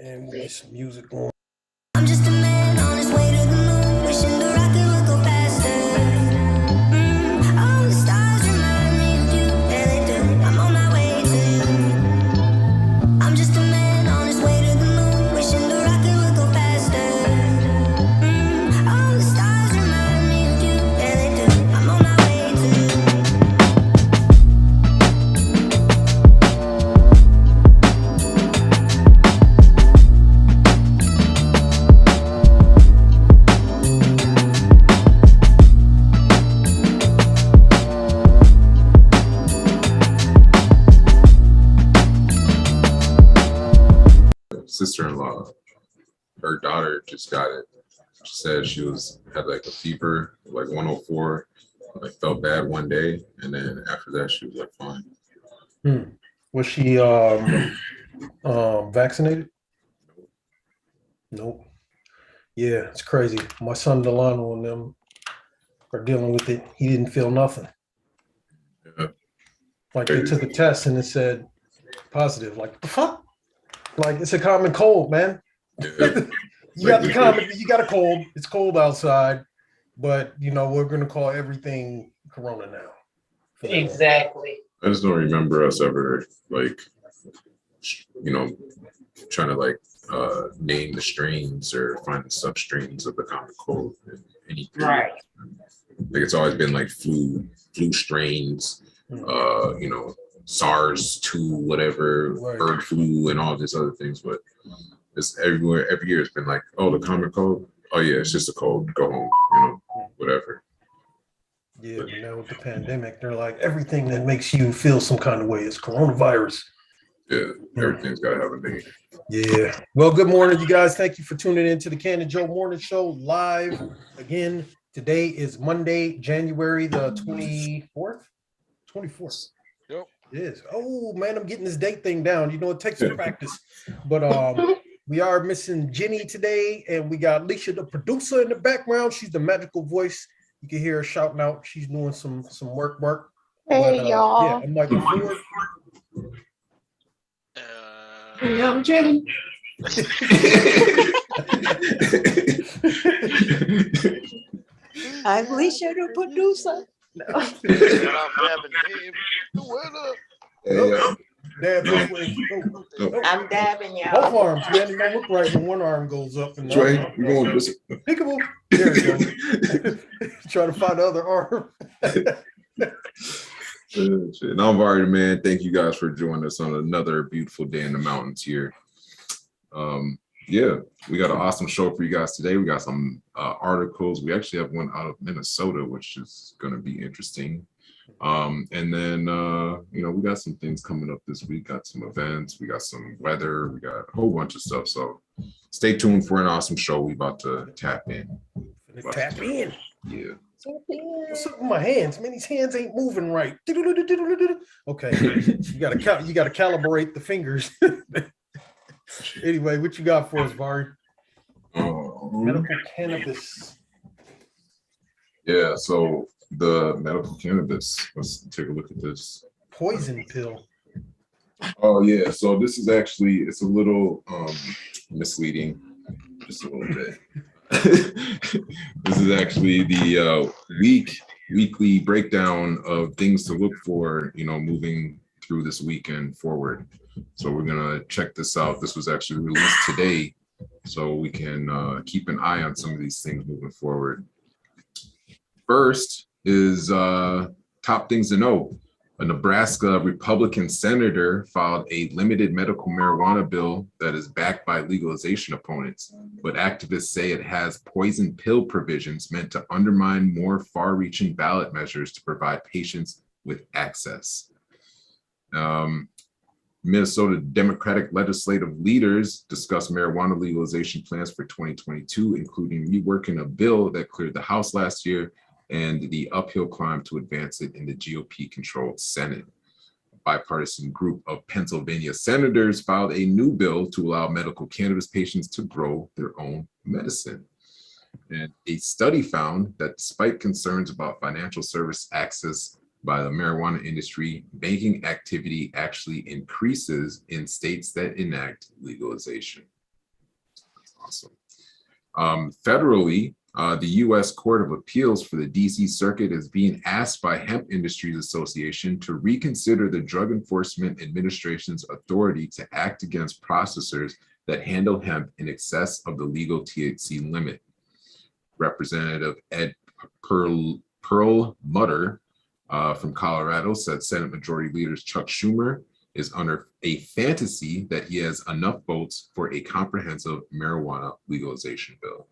And we'll get some music on. I'm just a man on his way to the moon, wishing the rocket would go faster. All the stars remind me of you, yeah they do. I'm on my way to you. I'm just a man on his way to the moon, wishing the rocket would go faster. All the stars remind me of you, yeah they do. I'm on my way to you. Sister-in-law, her daughter just got it. She said she had like a fever, like 104, like felt bad one day, and then after that she was like fine. Was she vaccinated? Nope. Yeah, it's crazy. My son Delano and them are dealing with it. He didn't feel nothing. Yeah. Like they took a test and it said positive. Like the fuck? Like it's a common cold, man. Yeah. You got a cold. It's cold outside, but we're gonna call everything corona now. Exactly. I just don't remember us ever trying to name the strains or find the substrains of the common cold in any period. Right. Like it's always been like flu strains, SARS-2, whatever, Right. bird flu, and all these other things. But it's everywhere. Every year it's been like, oh, the common cold. Oh yeah, it's just a cold. Go home. Whatever. Yeah, but now with the pandemic, they're like everything that makes you feel some kind of way is coronavirus. Yeah, everything's got to have a name. Yeah. Well, good morning, you guys. Thank you for tuning in to the Canna-Joe Morning Show live again. Today is Monday, January the 24th. 24th. Yep. It is. Oh man, I'm getting this date thing down. It takes some practice. But we are missing Jenny today, and we got Alicia, the producer, in the background. She's the magical voice. You can hear her shouting out. She's doing some work. Hey, but, y'all. Yeah, I'm Michael Ford. Hey, I'm Jenny. I'm Alicia, the producer. No. Dab this way. I'm dabbing y'all. Both arms, man. It don't look right when one arm goes up and That's right. We're going to peekaboo. There you go. Try to find the other arm. And I'm Vardy, man. Thank you guys for joining us on another beautiful day in the mountains here. We got an awesome show for you guys today. We got some articles. We actually have one out of Minnesota, which is going to be interesting. And then, we got some things coming up this week. Got some events. We got some weather. We got a whole bunch of stuff. So stay tuned for an awesome show. We about to tap in. Tap in. Yeah. What's up with my hands? Man, these hands ain't moving right. Okay, you gotta calibrate the fingers. Anyway, what you got for us, Vari? Medical cannabis. Yeah, so the medical cannabis. Let's take a look at this. Poison pill. Oh yeah, so this is actually, it's a little misleading, just a little bit. This is actually the weekly breakdown of things to look for, moving through this weekend forward. So we're gonna check this out. This was actually released today, so we can keep an eye on some of these things moving forward. First is top things to know. A Nebraska Republican senator filed a limited medical marijuana bill that is backed by legalization opponents, but activists say it has poison pill provisions meant to undermine more far-reaching ballot measures to provide patients with access. Minnesota Democratic legislative leaders discussed marijuana legalization plans for 2022, including reworking a bill that cleared the House last year and the uphill climb to advance it in the GOP-controlled Senate. A bipartisan group of Pennsylvania senators filed a new bill to allow medical cannabis patients to grow their own medicine. And a study found that despite concerns about financial service access by the marijuana industry, banking activity actually increases in states that enact legalization. Awesome. Federally, the U.S. Court of Appeals for the D.C. Circuit is being asked by Hemp Industries Association to reconsider the Drug Enforcement Administration's authority to act against processors that handle hemp in excess of the legal THC limit. Representative Ed Perlmutter from Colorado said Senate Majority Leader Chuck Schumer is under a fantasy that he has enough votes for a comprehensive marijuana legalization bill.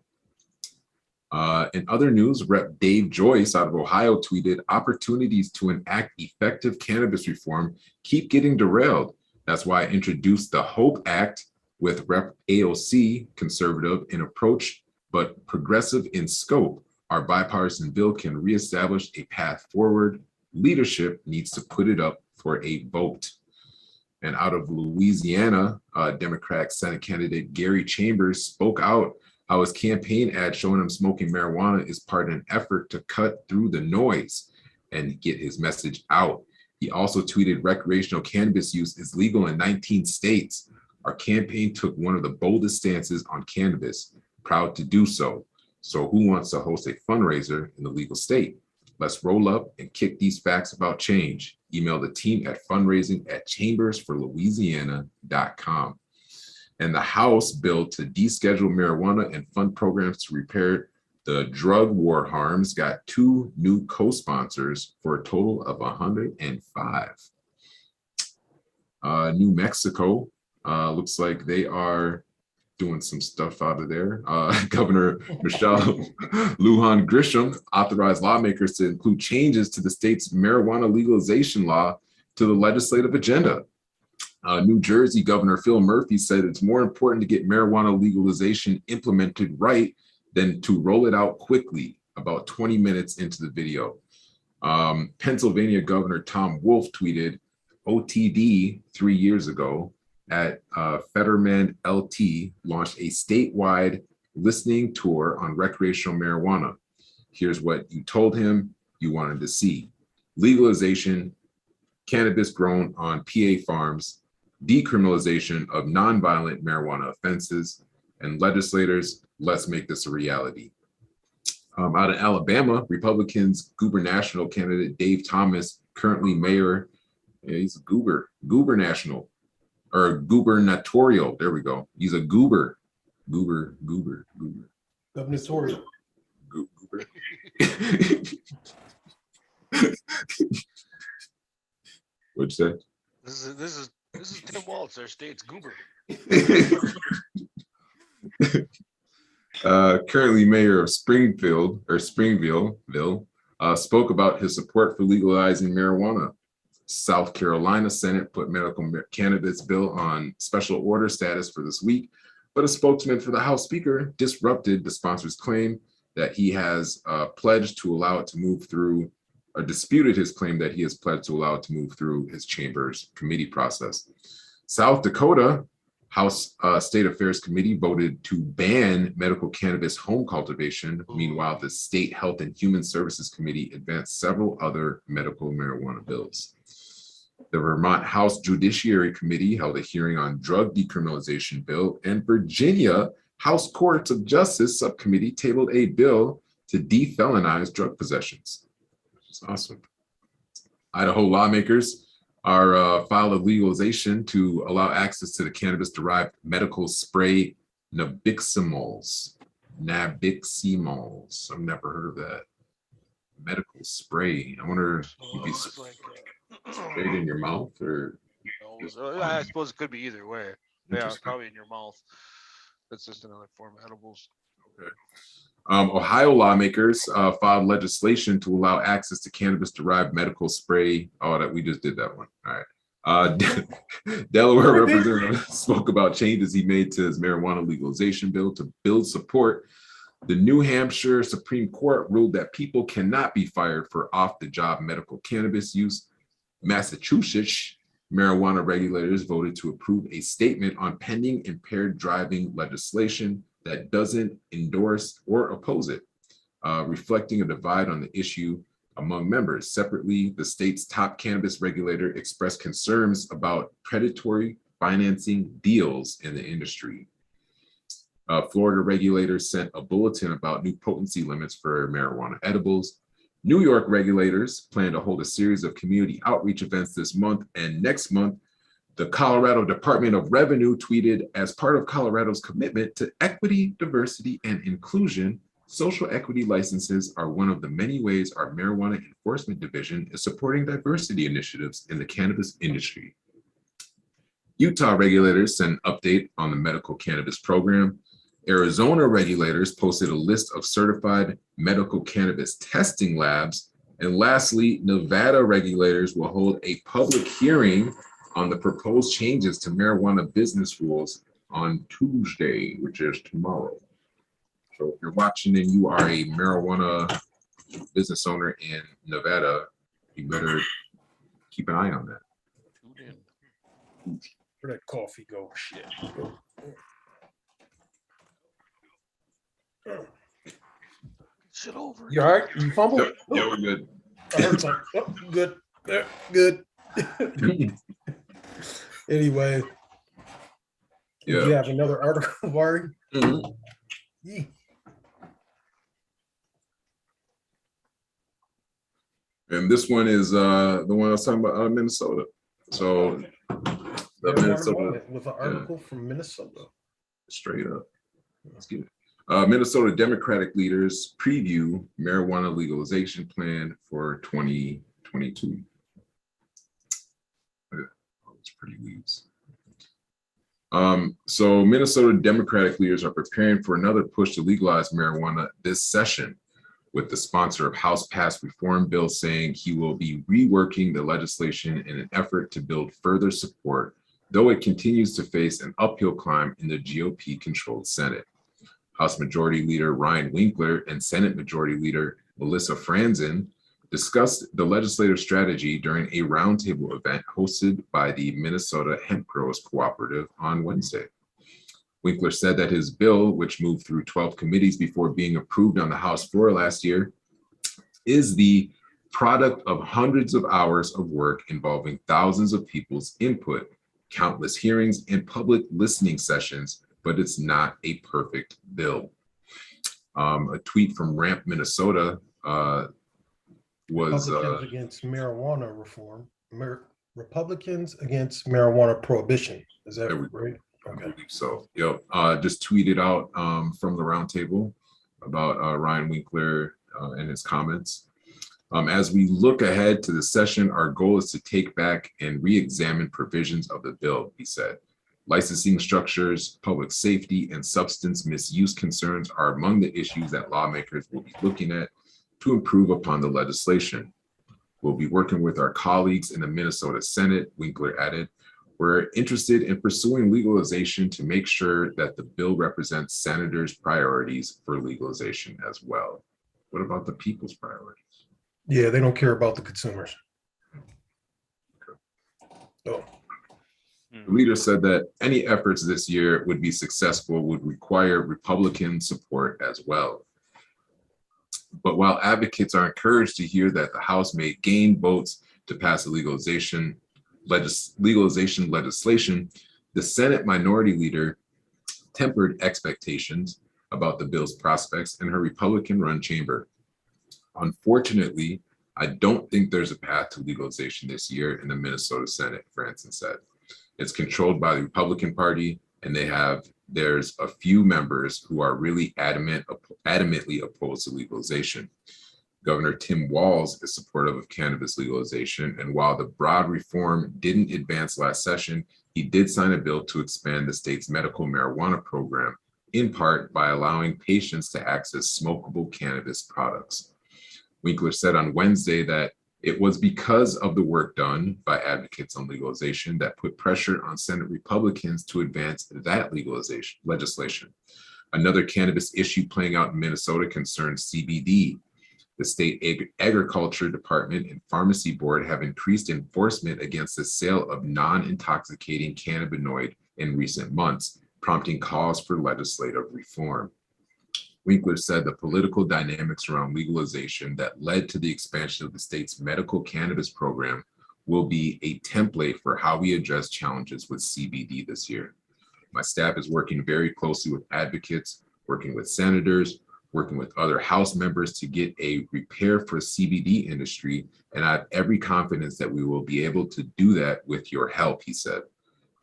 In other news, Rep. Dave Joyce out of Ohio tweeted, "Opportunities to enact effective cannabis reform keep getting derailed. That's why I introduced the HOPE Act with Rep. AOC, conservative in approach, but progressive in scope. Our bipartisan bill can reestablish a path forward. Leadership needs to put it up for a vote." And out of Louisiana, Democratic Senate candidate Gary Chambers spoke out how his campaign ad showing him smoking marijuana is part of an effort to cut through the noise and get his message out. He also tweeted, "Recreational cannabis use is legal in 19 states. Our campaign took one of the boldest stances on cannabis, proud to do so. So who wants to host a fundraiser in the legal state? Let's roll up and kick these facts about change. Email the team at fundraising@chambersforlouisiana.com. And the House bill to deschedule marijuana and fund programs to repair the drug war harms got 2 new co-sponsors for a total of 105. New Mexico, looks like they are doing some stuff out of there. Governor Michelle Lujan Grisham authorized lawmakers to include changes to the state's marijuana legalization law to the legislative agenda. New Jersey Governor Phil Murphy said it's more important to get marijuana legalization implemented right than to roll it out quickly, about 20 minutes into the video. Pennsylvania Governor Tom Wolf tweeted, "OTD 3 years ago at Fetterman LT launched a statewide listening tour on recreational marijuana. Here's what you told him you wanted to see: legalization, cannabis grown on PA farms, decriminalization of nonviolent marijuana offenses, and legislators, let's make this a reality." Out of Alabama, Republicans gubernatorial candidate Dave Thomas, currently mayor, he's a gubernatorial. There we go. He's a goober. Gubernatorial. Goober. What'd you say? This is Tim Waltz, our state's goober. Currently mayor of Springville, spoke about his support for legalizing marijuana. South Carolina Senate put medical cannabis bill on special order status for this week, but a spokesman for the House Speaker disrupted the sponsor's claim that he has pledged to allow it to move through, or disputed his claim that he has pledged to allow it to move through his chamber's committee process. South Dakota House State Affairs Committee voted to ban medical cannabis home cultivation. Meanwhile, the State Health and Human Services Committee advanced several other medical marijuana bills. The Vermont House Judiciary Committee held a hearing on drug decriminalization bill, and Virginia House Courts of Justice Subcommittee tabled a bill to defelonize drug possessions. Which is awesome. Idaho lawmakers are filed a legalization to allow access to the cannabis-derived medical spray nabiximols. I've never heard of that. Medical spray. I wonder if you be sprayed in your mouth or. I suppose it could be either way. Yeah, Interesting. probably in your mouth. That's just another form of edibles. Okay. Ohio lawmakers filed legislation to allow access to cannabis-derived medical spray. Oh, that we just did that one. All right. Delaware representative spoke about changes he made to his marijuana legalization bill to build support. The New Hampshire Supreme Court ruled that people cannot be fired for off-the-job medical cannabis use. Massachusetts marijuana regulators voted to approve a statement on pending impaired driving legislation that doesn't endorse or oppose it, reflecting a divide on the issue among members. Separately, the state's top cannabis regulator expressed concerns about predatory financing deals in the industry. Florida regulators sent a bulletin about new potency limits for marijuana edibles. New York regulators plan to hold a series of community outreach events this month and next month. The Colorado Department of Revenue tweeted, as part of Colorado's commitment to equity, diversity, and inclusion, social equity licenses are one of the many ways our marijuana enforcement division is supporting diversity initiatives in the cannabis industry. Utah regulators sent an update on the medical cannabis program. Arizona regulators posted a list of certified medical cannabis testing labs. And lastly, Nevada regulators will hold a public hearing on the proposed changes to marijuana business rules on Tuesday, which is tomorrow. So if you're watching and you are a marijuana business owner in Nevada, you better keep an eye on that. Tune in. Where that coffee go? Shit. Sit over. You all right? You fumbled? Yep, yeah, we're good. I heard something. Oh, good. Yeah, good. Anyway, Yeah. you have another article, Vari? Mhm. Yeah. And this one is the one I was talking about out of Minnesota. So the Minnesota, With an article from Minnesota. straight up. Let's get it. Minnesota Democratic leaders preview marijuana legalization plan for 2022. It's pretty leaves. So Minnesota Democratic leaders are preparing for another push to legalize marijuana this session, with the sponsor of House passed reform bill saying he will be reworking the legislation in an effort to build further support, though it continues to face an uphill climb in the GOP-controlled Senate. House Majority Leader Ryan Winkler and Senate Majority Leader Melissa Franzen discussed the legislative strategy during a roundtable event hosted by the Minnesota Hemp Growers Cooperative on Wednesday. Winkler said that his bill, which moved through 12 committees before being approved on the House floor last year, is the product of hundreds of hours of work involving thousands of people's input, countless hearings, and public listening sessions, but it's not a perfect bill. A tweet from Ramp, Minnesota was Republicans against marijuana reform. Republicans against marijuana prohibition. Is that right? I Okay. believe so. Yep. Just tweeted out from the roundtable about Ryan Winkler and his comments. As we look ahead to the session, our goal is to take back and re-examine provisions of the bill, he said. Licensing structures, public safety, and substance misuse concerns are among the issues that lawmakers will be looking at to improve upon the legislation. We'll be working with our colleagues in the Minnesota Senate, Winkler added. We're interested in pursuing legalization to make sure that the bill represents senators' priorities for legalization as well. What about the people's priorities? Yeah, they don't care about the consumers. Oh. The leader said that any efforts this year would be successful would require Republican support as well. But while advocates are encouraged to hear that the House may gain votes to pass the legalization legislation, the Senate Minority Leader tempered expectations about the bill's prospects in her Republican-run chamber. Unfortunately, I don't think there's a path to legalization this year in the Minnesota Senate, Franzen said. It's controlled by the Republican Party, and there's a few members who are really adamantly opposed to legalization. Governor Tim Walz is supportive of cannabis legalization, and while the broad reform didn't advance last session, he did sign a bill to expand the state's medical marijuana program, in part by allowing patients to access smokable cannabis products. Winkler said on Wednesday that it was because of the work done by advocates on legalization that put pressure on Senate Republicans to advance that legislation. Another cannabis issue playing out in Minnesota concerns CBD. The state agriculture department and pharmacy board have increased enforcement against the sale of non-intoxicating cannabinoid in recent months, prompting calls for legislative reform. Winkler said the political dynamics around legalization that led to the expansion of the state's medical cannabis program will be a template for how we address challenges with CBD this year. My staff is working very closely with advocates, working with senators, working with other House members to get a repair for CBD industry. And I have every confidence that we will be able to do that with your help, he said.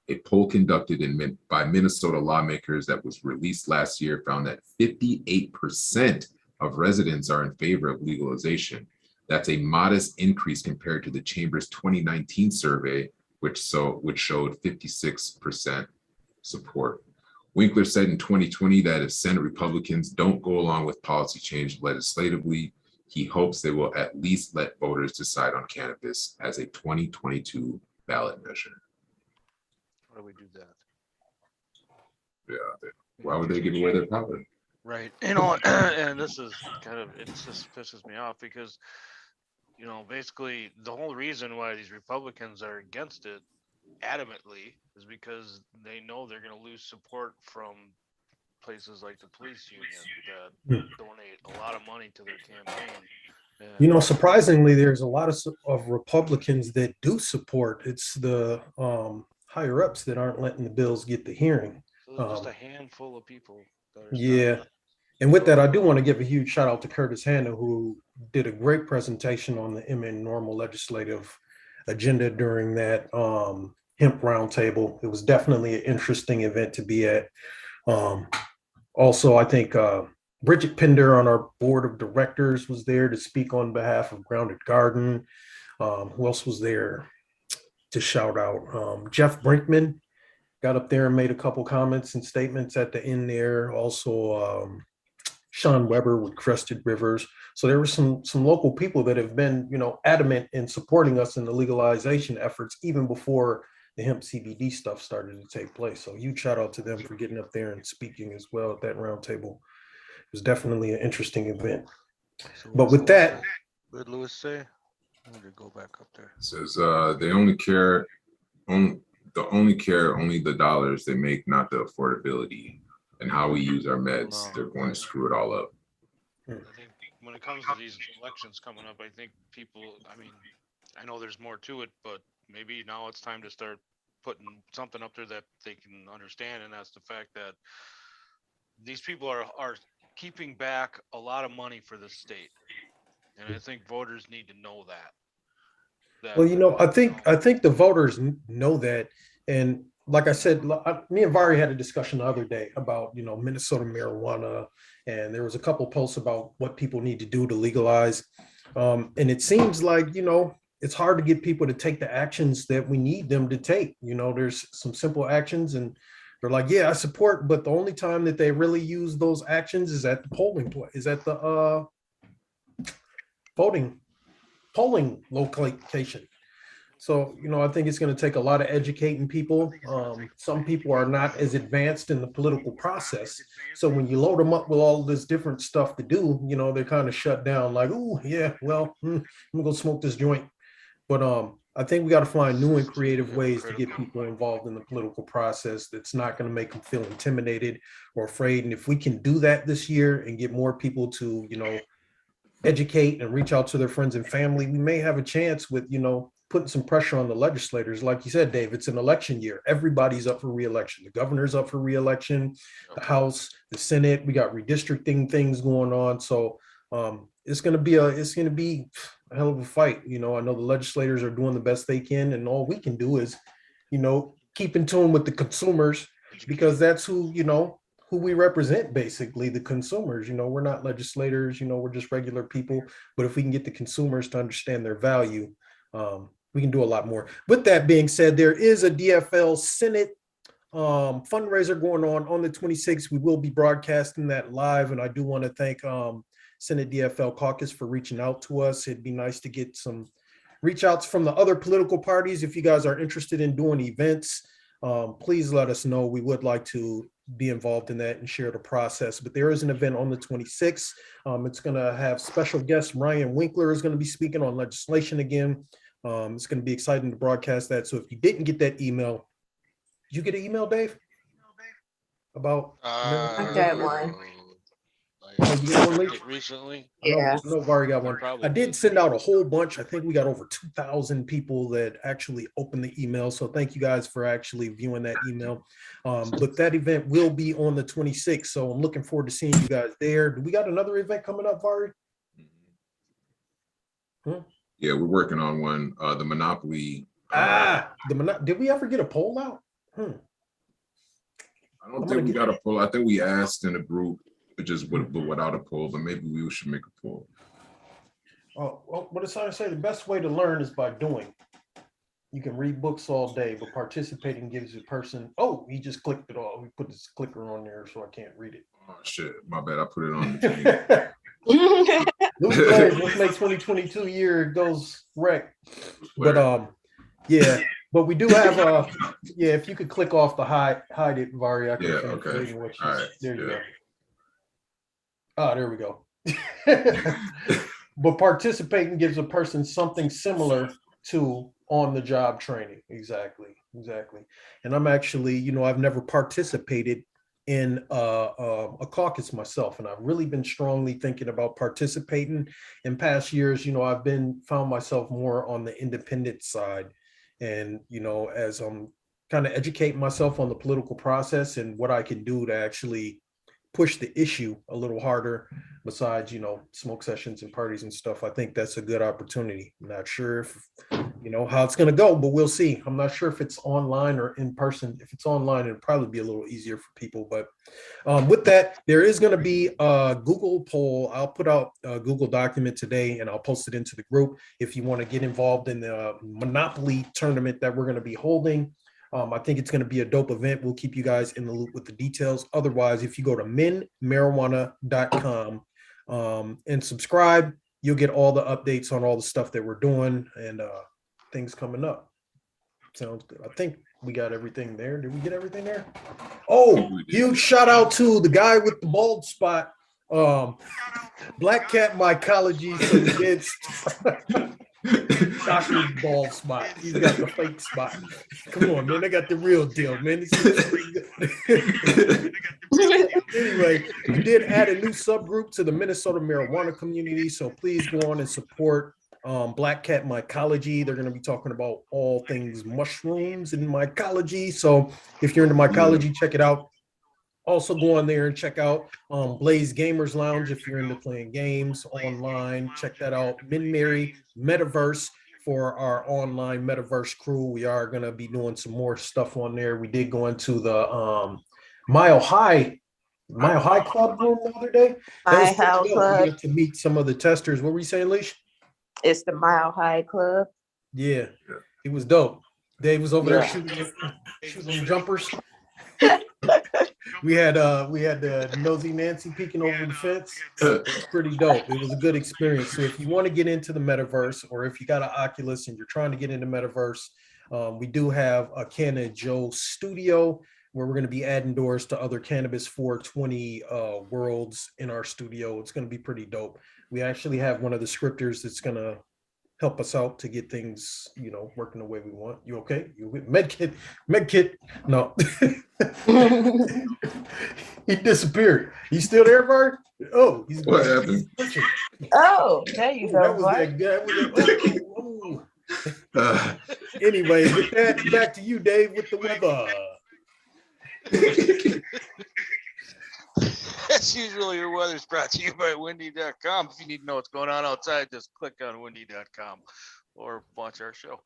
A poll conducted by Minnesota lawmakers that was released last year found that 58% of residents are in favor of legalization. That's a modest increase compared to the Chamber's 2019 survey, which showed 56% support. Winkler said in 2020 that if Senate Republicans don't go along with policy change legislatively, he hopes they will at least let voters decide on cannabis as a 2022 ballot measure. Why do we do that? Yeah, why would they give away their power? Right. And this is it just pisses me off because, basically the whole reason why these Republicans are against it adamantly is because they know they're going to lose support from places like the police union that donate a lot of money to their campaign. And, Surprisingly, there's a lot of Republicans that do support. It's the higher ups that aren't letting the bills get the hearing. so there's just a handful of people that are Yeah. And with that, I do want to give a huge shout out to Curtis Hanna, who did a great presentation on the MN Normal legislative agenda during that hemp roundtable. It was definitely an interesting event to be at. Also, I think Bridget Pender on our board of directors was there to speak on behalf of Grounded Garden. Who else was there to shout out? Jeff Brinkman got up there and made a couple comments and statements at the end there. Also, Sean Weber with Crested Rivers. So there were some local people that have been, adamant in supporting us in the legalization efforts even before the hemp CBD stuff started to take place. So huge shout out to them for getting up there and speaking as well at that roundtable. It was definitely an interesting event. So But with that, what did Lewis say? I'm going to go back up there. It says they only care only the dollars they make, not the affordability and how we use our meds. They're going to screw it all up. I think when it comes to these elections coming up, I think people, I know there's more to it, but maybe now it's time to start putting something up there that they can understand. And that's the fact that these people are keeping back a lot of money for the state. And I think voters need to know that. Well, I think the voters know that. And like I said, me and Vari had a discussion the other day about, Minnesota marijuana, and there was a couple posts about what people need to do to legalize. And it seems like, it's hard to get people to take the actions that we need them to take. There's some simple actions and they're like, yeah, I support, but the only time that they really use those actions is at the polling place, is at the polling location. So, I think it's going to take a lot of educating people. Some people are not as advanced in the political process. So when you load them up with all this different stuff to do, they're kind of shut down like, oh, yeah, well, I'm going to go smoke this joint. But I think we got to find new and creative ways to get people involved in the political process that's not going to make them feel intimidated or afraid. And if we can do that this year and get more people to, educate and reach out to their friends and family, we may have a chance with, putting some pressure on the legislators. Like you said, Dave, it's an election year. Everybody's up for re-election. The governor's up for re-election, the House, the Senate, we got redistricting things going on. So it's going to be a hell of a fight. I know the legislators are doing the best they can, and all we can do is, keep in tune with the consumers, because that's who we represent, basically, the consumers. We're not legislators, we're just regular people. But if we can get the consumers to understand their value, we can do a lot more. With that being said, there is a DFL Senate fundraiser going on the 26th. We will be broadcasting that live, and I do want to thank Senate DFL caucus for reaching out to us. It'd be nice to get some reach outs from the other political parties. If you guys are interested in doing events, please let us know. We would like to be involved in that and share the process. But there is an event on the 26th. It's going to have special guest Ryan Winkler is going to be speaking on legislation again. It's going to be exciting to broadcast that. So if you didn't get that email, did you get an email, Dave? About I got one. I Oh, you got one, Lee? Recently. Yeah. I know Vari got one. I Probably. did send out a whole bunch. I think we got over 2,000 people that actually opened the email. So thank you guys for actually viewing that email. But that event will be on the 26th. So I'm looking forward to seeing you guys there. Do we got another event coming up, Vari? Yeah, we're working on one. The Monopoly. Did we ever get a poll out? I don't think we got a poll. I think we asked in a group, just without a poll, but maybe we should make a poll. Oh, well, what does I say? The best way to learn is by doing. You can read books all day, but participating gives a person. Oh, he just clicked it all. We put this clicker on there, so I can't read it. Oh shit, my bad. I put it on the Let's make 2022 year goes wreck. But yeah, but we do have yeah, if you could click off the hide it, Vari, I can finish reading what you there you go. There we go. But participating gives a person something similar to on-the-job training. Exactly. And I'm actually, I've never participated in a caucus myself, and I've really been strongly thinking about participating. In past years, I've found myself more on the independent side, and as I'm kind of educating myself on the political process and what I can do to actually push the issue a little harder besides smoke sessions and parties and stuff. I think that's a good opportunity. I'm not sure if how it's going to go, but we'll see. I'm not sure if it's online or in person. If it's online, it'll probably be a little easier for people. But with that, there is going to be a Google poll. I'll put out a Google document today and I'll post it into the group if you want to get involved in the Monopoly tournament that we're going to be holding. I think it's going to be a dope event. We'll keep you guys in the loop with the details. Otherwise, if you go to minmarijuana.com and subscribe, you'll get all the updates on all the stuff that we're doing and things coming up. Sounds good. I think we got everything there. Did we get everything there? Oh, huge shout out to the guy with the bald spot. Black Cat Mycology. So he did Doctor's bald spot. He's got the fake spot. Come on, man. I got the real deal, man. Anyway, we did add a new subgroup to the Minnesota marijuana community. So please go on and support Black Cat Mycology. They're going to be talking about all things mushrooms and mycology. So if you're into mycology, check it out. Also go on there and check out Blaze Gamers Lounge if you're into playing games online. Check that out. Min-Mary Metaverse for our online Metaverse crew. We are going to be doing some more stuff on there. We did go into the Mile High Club room the other day. Mile High Club. We got to meet some of the testers. What were you saying, Leash? It's the Mile High Club. Yeah, it was dope. Dave was over there shooting jumpers. We had the nosy Nancy peeking over the fence. It was pretty dope. It was a good experience. So if you want to get into the metaverse, or if you got an Oculus and you're trying to get into metaverse, we do have a Canna-Joe studio where we're going to be adding doors to other Cannabis 420 worlds in our studio. It's going to be pretty dope. We actually have one of the scripters that's going to help us out to get things, working the way we want. You okay? You medkit? No. He disappeared. He's still there, Bart? Oh, he's what happened? Oh, there you go. That was that guy. Anyway, with that, back to you, Dave, with the weather. As usual, your weather's brought to you by windy.com. If you need to know what's going on outside, just click on windy.com or watch our show.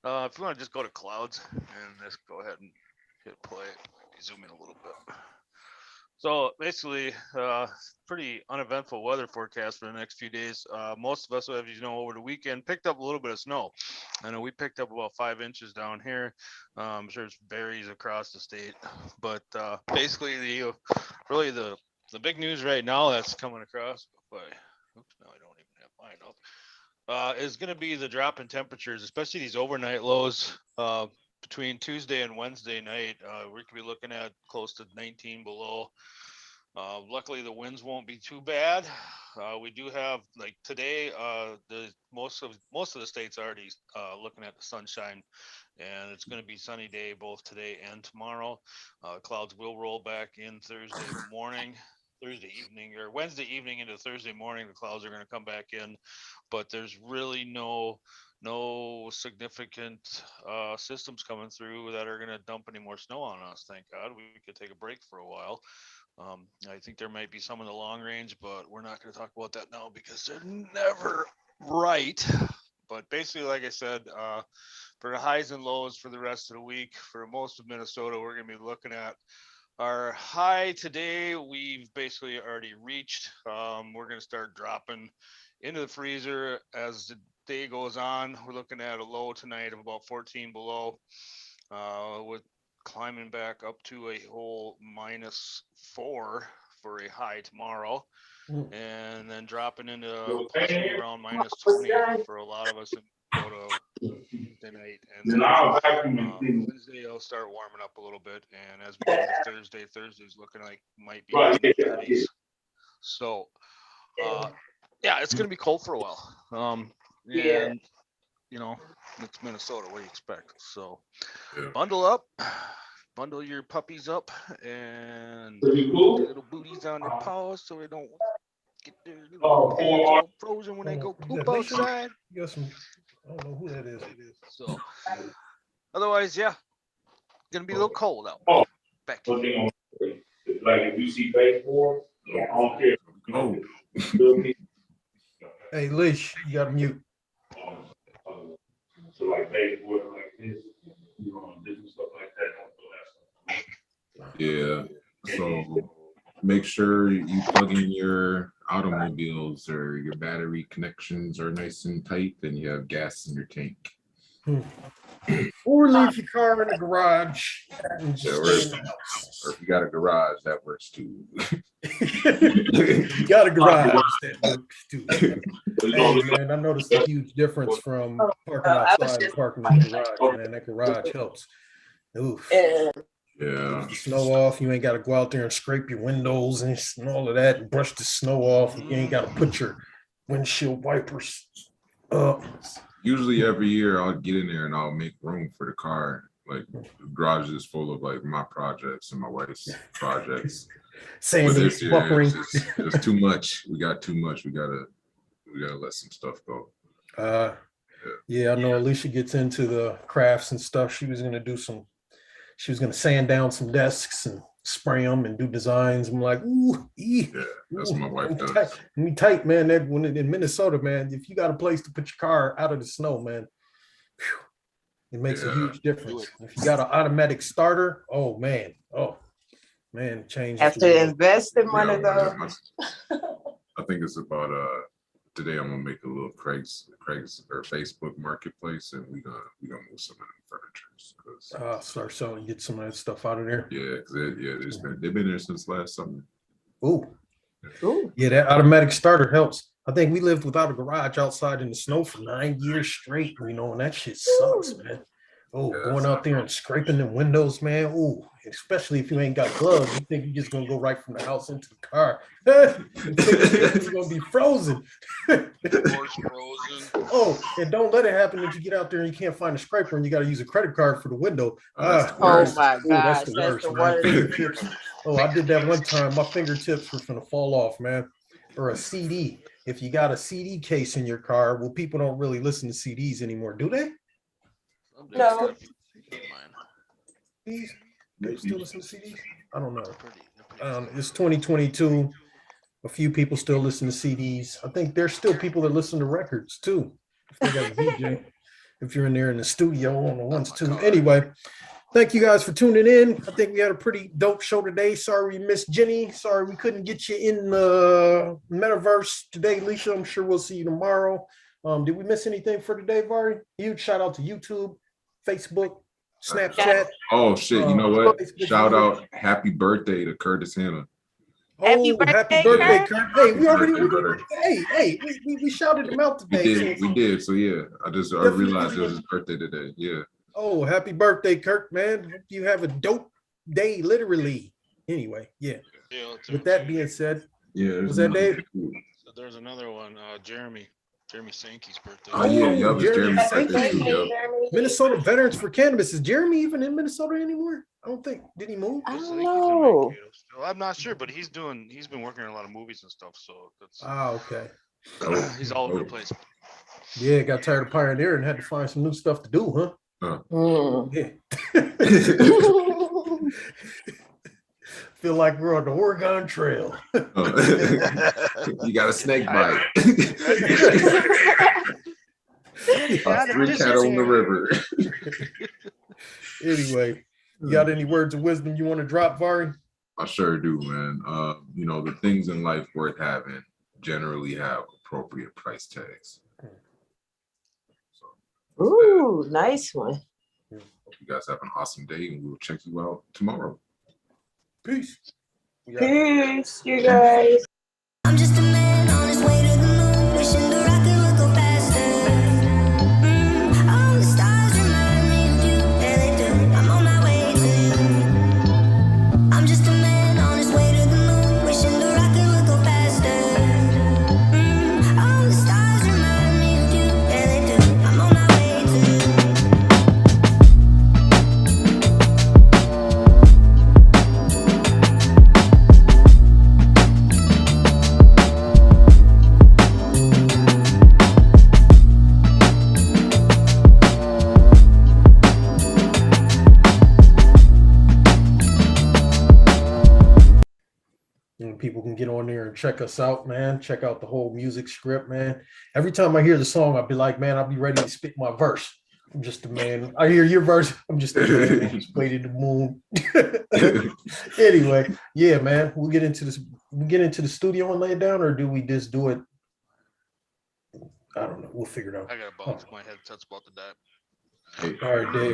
If you want to just go to clouds and just go ahead and hit play, zoom in a little bit. So basically, pretty uneventful weather forecast for the next few days. Most of us, as you know, over the weekend picked up a little bit of snow. I know we picked up about 5 inches down here. I'm sure it varies across the state, but basically the big news right now that's coming across. Now I don't even have mine up. Is going to be the drop in temperatures, especially these overnight lows. Between Tuesday and Wednesday night, we could be looking at close to 19 below. Luckily, the winds won't be too bad. We do have, like today, most of the states already looking at the sunshine, and it's going to be sunny day both today and tomorrow. Clouds will roll back in Thursday morning. Thursday evening or Wednesday evening into Thursday morning, the clouds are going to come back in, but there's really no significant systems coming through that are going to dump any more snow on us. Thank God. We could take a break for a while. I think there might be some in the long range, but we're not going to talk about that now because they're never right. But basically, like I said, for the highs and lows for the rest of the week, for most of Minnesota, we're going to be looking at our high today. We've basically already reached. We're going to start dropping into the freezer as the day goes on. We're looking at a low tonight of about 14 below, with climbing back up to a whole -4 for a high tomorrow, and then dropping into possibly around -20 for a lot of us in Minnesota tonight. And then Wednesday it'll start warming up a little bit, and as we go into Thursday's looking like might be in the 30s. So yeah, it's gonna be cold for a while. And you know, it's Minnesota. What do you expect? So bundle up, bundle your puppies up, and put their little booties on their paws so they don't get their little paws all frozen when they go poop outside. You got some. I don't know who that is. So otherwise, yeah, gonna be a little cold out. Back to you. Like if you see baseball, I don't care. Oh. Hey, Leash, you got to mute. So like baseball, like this, you know, different stuff like that. Yeah. So make sure you plug in your automobiles or your battery connections are nice and tight, then you have gas in your tank. Or leave your car in the garage and just Yeah, stay in the house. Or if you got a garage, that works too. You got a garage that works too. Hey, man, I noticed a huge difference from parking outside and parking in the garage, man. That garage helps. Oof. Yeah. The snow off, you ain't got to go out there and scrape your windows and all of that and brush the snow off. You ain't got to put your windshield wipers up. Usually every year I'll get in there and I'll make room for the car. Like the garage is full of like my projects and my wife's projects. Saying But this this year buffering. it's too much. We got too much. We gotta let some stuff go. Yeah, I know Alicia gets into the crafts and stuff. She was gonna sand down some desks and spray them and do designs. I'm like, ooh, Yeah, that's what my wife does. Tight, man. That when in Minnesota, man, if you got a place to put your car out of the snow, man, it makes a huge difference. If you got an automatic starter, oh man, it changes. Have to invest in one of those. I think it's about today I'm gonna make a little Craig's or Facebook marketplace, and we gonna move some of them furniture. Start selling, get some of that stuff out of there. Yeah, because they've been there since last summer. Ooh. Yeah, that automatic starter helps. I think we lived without a garage outside in the snow for 9 years straight, and that shit sucks, man. Oh, Yeah, going out there and scraping the windows, man. Oh, especially if you ain't got gloves, you think you're just gonna go right from the house into the car. It's gonna be frozen. Oh, and don't let it happen that you get out there and you can't find a scraper and you got to use a credit card for the window. That's the Oh worst. my gosh, That's the that's worst, the man. worst. Fingertips. Oh, I did that one time. My fingertips were gonna fall off, man. Or a CD. If you got a CD case in your car, well, people don't really listen to CDs anymore, do they? No. They still listen to CDs? I don't know. It's 2022. A few people still listen to CDs. I think there's still people that listen to records too. If they got a DJ, if you're in there in the studio on the ones too. Anyway, thank you guys for tuning in. I think we had a pretty dope show today. Sorry we missed Jenny. Sorry we couldn't get you in the metaverse today, Alicia. I'm sure we'll see you tomorrow. Did we miss anything for today, Vari? Huge shout out to YouTube, Facebook, Snapchat. Oh shit! You know what? Facebook Shout video. out! Happy birthday to Curtis Hanna. Happy Happy birthday, birthday, Kurt. Hey, we already Birthday, we shouted him out today. We did. So yeah, I realized it was his birthday today. Yeah. Oh, happy birthday, Kirk, man. Hope you have a dope day, literally. Anyway, yeah. With that being said, Yeah. was that Dave? So there's another one, Jeremy. Jeremy Sankey's birthday. Oh yeah, yup, it's Jeremy Jeremy's Sankey. birthday too. Yup. Minnesota Veterans for Cannabis. Is Jeremy even in Minnesota anymore? I don't think. Did he move? I I don't think he's in know. Mankato still. I'm not sure, but he's been working on a lot of movies and stuff. So that's Ah, okay. he's all over the place. Yeah, got tired of pioneering and had to find some new stuff to do, huh? Mm. Yeah. Feel like we're on the Oregon Trail. You got a snake bite. A street cat on the river. Anyway, you got any words of wisdom you want to drop, Vari? I sure do, man. You know, the things in life worth having generally have appropriate price tags. So, Ooh, nice one. hope you guys have an awesome day, and we'll check you out tomorrow. Peace. Peace, you guys. I'm just a man on his way to the moon, wishing the rocket would go faster. All the stars remind me of you, yeah they do. I'm on my way to you. I'm just a man on his way to the moon, wishing the rocket would go faster. All the stars remind me of you, yeah they do. I'm on my way to you. And people can get on there and check us out, man. Check out the whole music script, man. Every time I hear the song, I'll be like, man, I'll be ready to spit my verse. I'm just a man. I hear your verse. I'm just a man. Just waiting the moon. Anyway, yeah, man. We'll get into this. We get into the studio and lay it down, or do we just do it? I don't know. We'll figure it out. I got a bug. My headset's about to die. All right, Dave.